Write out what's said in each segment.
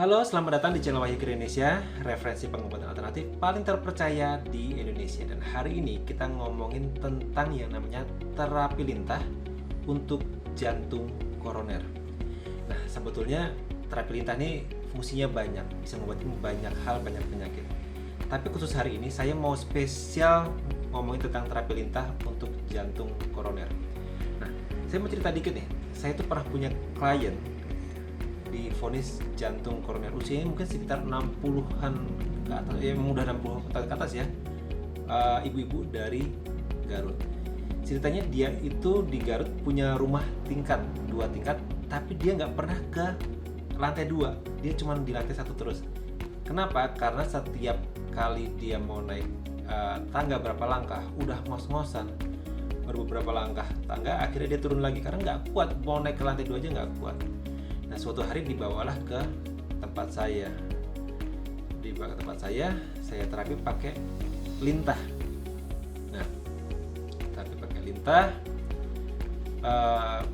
Halo, selamat datang di channel Wahyu Indonesia, referensi pengobatan alternatif paling terpercaya di Indonesia. Dan hari ini kita ngomongin tentang yang namanya terapi lintah untuk jantung koroner. Nah, sebetulnya terapi lintah ini fungsinya banyak, bisa ngobatin banyak hal, banyak penyakit. Tapi khusus hari ini saya mau spesial ngomongin tentang terapi lintah untuk jantung koroner. Nah, saya mau cerita dikit nih. Saya tuh pernah punya klien divonis jantung koroner, usianya mungkin sekitar 60-an ke atas, ya udah 60 ke atas ya, ibu-ibu dari Garut. Ceritanya dia itu di Garut punya rumah tingkat, 2 tingkat, tapi dia nggak pernah ke lantai 2, dia cuma di lantai 1 terus. Kenapa? Karena setiap kali dia mau naik tangga berapa langkah, udah ngos-ngosan, baru beberapa langkah tangga, akhirnya dia turun lagi karena nggak kuat, mau naik ke lantai 2 aja nggak kuat. Nah, suatu hari dibawalah ke tempat saya. Dibawa ke tempat saya terapi pakai lintah. Nah, terapi pakai lintah.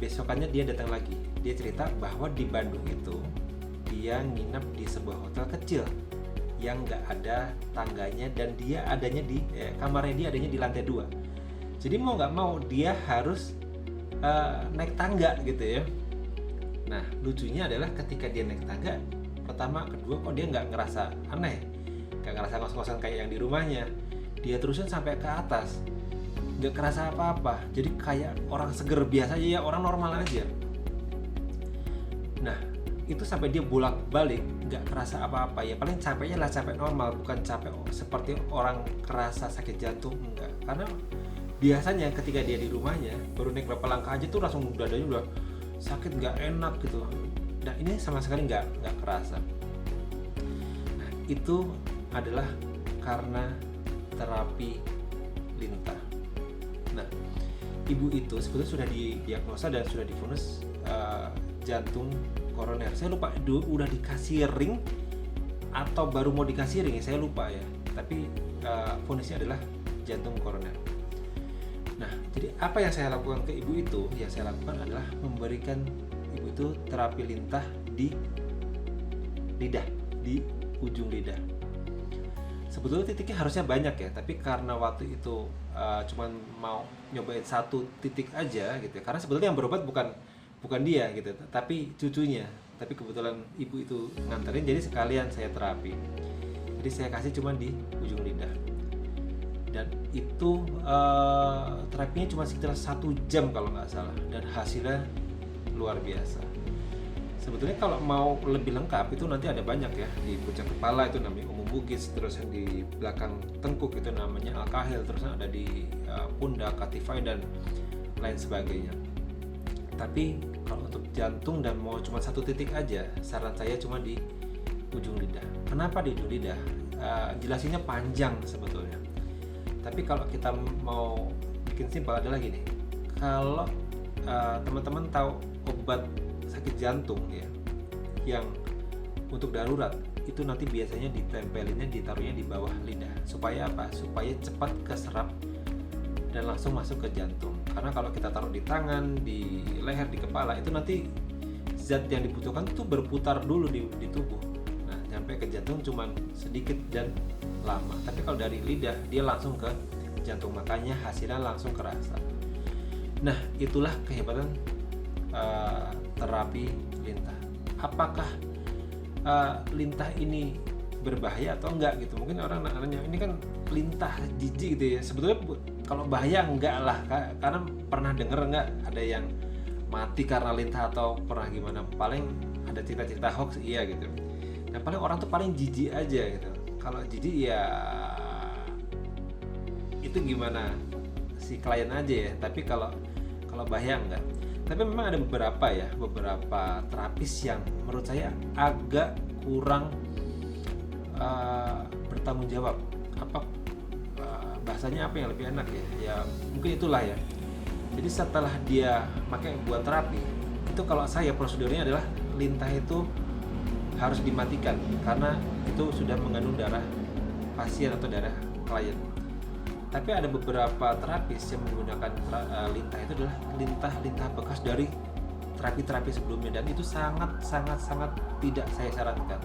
Besokannya dia datang lagi. Dia cerita bahwa di Bandung itu dia nginep di sebuah hotel kecil yang nggak ada tangganya dan dia adanya di kamarnya dia adanya di lantai 2. Jadi mau nggak mau dia harus naik tangga gitu ya. Nah, lucunya adalah ketika dia naik tangga pertama, kedua, kok dia nggak ngerasa aneh, nggak ngerasa ngos-ngosan kayak yang di rumahnya. Dia terusin sampai ke atas, nggak kerasa apa-apa. Jadi kayak orang seger biasa aja ya, orang normal aja. Nah, itu sampai dia bolak-balik nggak kerasa apa-apa ya. Paling capeknya lah capek normal, bukan capek seperti orang kerasa sakit jantung, enggak. Karena biasanya ketika dia di rumahnya baru naik berapa langkah aja tuh langsung dadanya udah sakit, nggak enak gitu. Nah, ini sama sekali nggak kerasa. Nah, itu adalah karena terapi lintah. Nah, ibu itu sebetulnya sudah didiagnosa dan sudah divonis jantung koroner. Saya lupa udah dikasih ring atau baru mau dikasih ring, saya lupa ya. Tapi vonisnya adalah jantung koroner. Nah, jadi apa yang saya lakukan ke ibu itu? Yang saya lakukan adalah memberikan ibu itu terapi lintah di lidah, di ujung lidah. Sebetulnya titiknya harusnya banyak ya, tapi karena waktu itu cuman mau nyobain 1 titik aja gitu. Karena sebetulnya yang berobat bukan dia gitu, tapi cucunya. Tapi kebetulan ibu itu nganterin, jadi sekalian saya terapi. Jadi saya kasih cuman di ujung lidah. Dan itu terapinya cuma sekitar 1 jam kalau nggak salah, dan hasilnya luar biasa. Sebetulnya kalau mau lebih lengkap itu nanti ada banyak ya, di puncak kepala itu namanya umum bugis, terus yang di belakang tengkuk itu namanya alkahil, terus ada di pundak, katifai, dan lain sebagainya. Tapi kalau untuk jantung dan mau cuma 1 titik aja, saran saya cuma di ujung lidah. Kenapa di ujung lidah? Jelasinnya panjang sebetulnya. Tapi kalau kita mau bikin simpel adalah gini, kalau teman-teman tahu obat sakit jantung ya, yang untuk darurat itu nanti biasanya ditempelinnya, ditaruhnya di bawah lidah. Supaya apa? Supaya cepat keserap dan langsung masuk ke jantung. Karena kalau kita taruh di tangan, di leher, di kepala, itu nanti zat yang dibutuhkan itu berputar dulu di tubuh. Nah, sampai ke jantung cuman sedikit dan lama. Tapi kalau dari lidah dia langsung ke jantung, makanya hasilnya langsung kerasa. Nah, itulah kehebatan terapi lintah. Apakah lintah ini berbahaya atau enggak gitu? Mungkin orang nanya, ini kan lintah jijik gitu ya. Sebetulnya kalau bahaya enggak lah, karena pernah denger enggak ada yang mati karena lintah atau pernah gimana? Paling ada cerita-cerita hoax, iya gitu. Nah, paling orang tuh paling jijik aja gitu. Kalau jijik ya itu gimana si klien aja ya. Tapi kalau bahaya enggak. Tapi memang ada beberapa terapis yang menurut saya agak kurang bertanggung jawab. Bahasanya apa yang lebih enak ya? Ya mungkin itulah ya. Jadi setelah dia pakai buat terapi, itu kalau saya prosedurnya adalah lintah itu harus dimatikan karena itu sudah mengandung darah pasien atau darah klien. Tapi ada beberapa terapis yang menggunakan lintah itu adalah lintah bekas dari terapi-terapi sebelumnya, dan itu sangat tidak saya sarankan.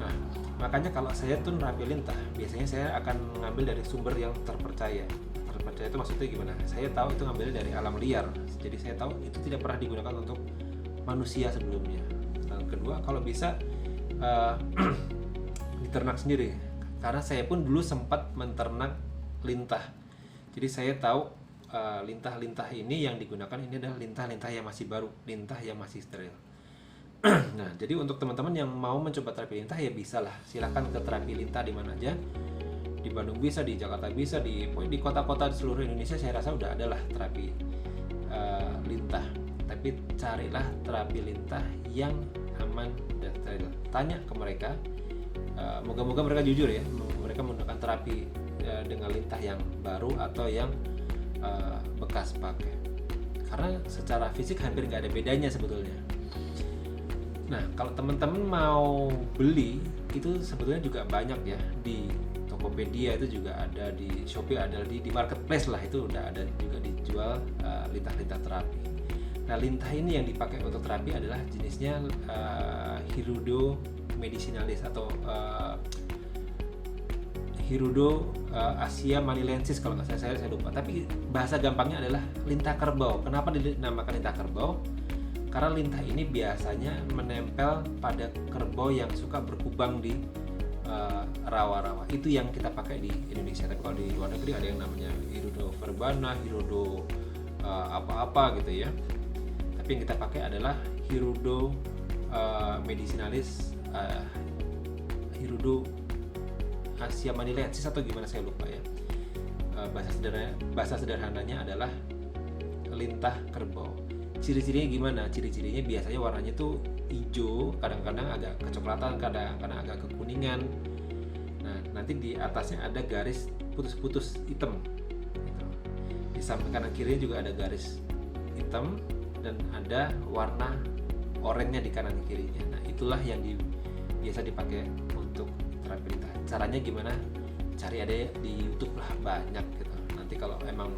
Nah, makanya kalau saya tuh nerapi lintah, biasanya saya akan mengambil dari sumber yang terpercaya. Terpercaya itu maksudnya gimana? Saya tahu itu ngambilnya dari alam liar, jadi saya tahu itu tidak pernah digunakan untuk manusia sebelumnya. Dan kedua, kalau bisa diternak sendiri, karena saya pun dulu sempat menternak lintah. Jadi saya tahu lintah-lintah ini yang digunakan ini adalah lintah-lintah yang masih baru, lintah yang masih steril. Nah, jadi untuk teman-teman yang mau mencoba terapi lintah ya bisa lah, silahkan ke terapi lintah di mana aja. Di Bandung bisa, di Jakarta bisa, di kota-kota di seluruh Indonesia saya rasa udah ada lah terapi lintah. Tapi carilah terapi lintah yang aman dan steril. Tanya ke mereka, moga-moga mereka jujur ya, mereka menggunakan terapi dengan lintah yang baru atau yang bekas pakai. Karena secara fisik hampir nggak ada bedanya sebetulnya. Nah, kalau teman-teman mau beli itu sebetulnya juga banyak ya, di Tokopedia itu juga ada, di Shopee ada, di marketplace lah itu udah ada juga dijual lintah-lintah terapi. Nah, lintah ini yang dipakai untuk terapi adalah jenisnya Hirudo medicinalis atau Hirudo Asia manilensis kalau nggak salah, saya lupa. Tapi bahasa gampangnya adalah lintah kerbau. Kenapa dinamakan lintah kerbau? Karena lintah ini biasanya menempel pada kerbau yang suka berkubang di rawa-rawa. Itu yang kita pakai di Indonesia. Tapi kalau di luar negeri ada yang namanya Hirudo verbana, Hirudo apa-apa gitu ya. Tapi yang kita pakai adalah Hirudo medicinalis, Hirudo Asia manilensis atau gimana saya lupa ya. Bahasa sederhananya adalah lintah kerbau. Ciri-cirinya gimana? Ciri-cirinya biasanya warnanya tuh hijau, kadang-kadang agak kecoklatan, kadang-kadang agak kekuningan. Nah, nanti di atasnya ada garis putus-putus hitam gitu. Di samping kanan kirinya juga ada garis hitam dan ada warna oranye di kanan kirinya. Nah, itulah yang biasa dipakai untuk terapi lintah. Caranya gimana? Cari ada di YouTube lah, banyak gitu. Nanti kalau emang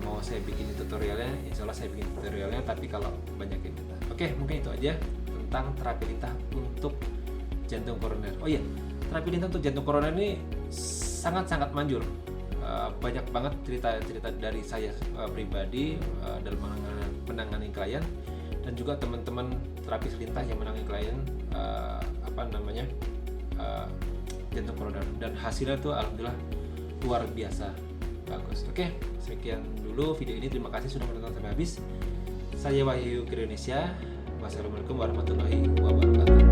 mau saya bikin tutorialnya, insya Allah saya bikin tutorialnya, tapi kalau banyak yang kita. Oke, mungkin itu aja tentang terapi lintah untuk jantung koroner. Oh iya, terapi lintah untuk jantung koroner ini sangat-sangat manjur. Banyak banget cerita-cerita dari saya pribadi dalam menangani klien, dan juga teman-teman terapis lintah yang menangani klien jantung koroner, dan hasilnya tuh alhamdulillah luar biasa bagus. Oke, sekian dulu video ini. Terima kasih sudah menonton sampai habis. Saya Wahyu Indonesia. Wassalamualaikum warahmatullahi wabarakatuh.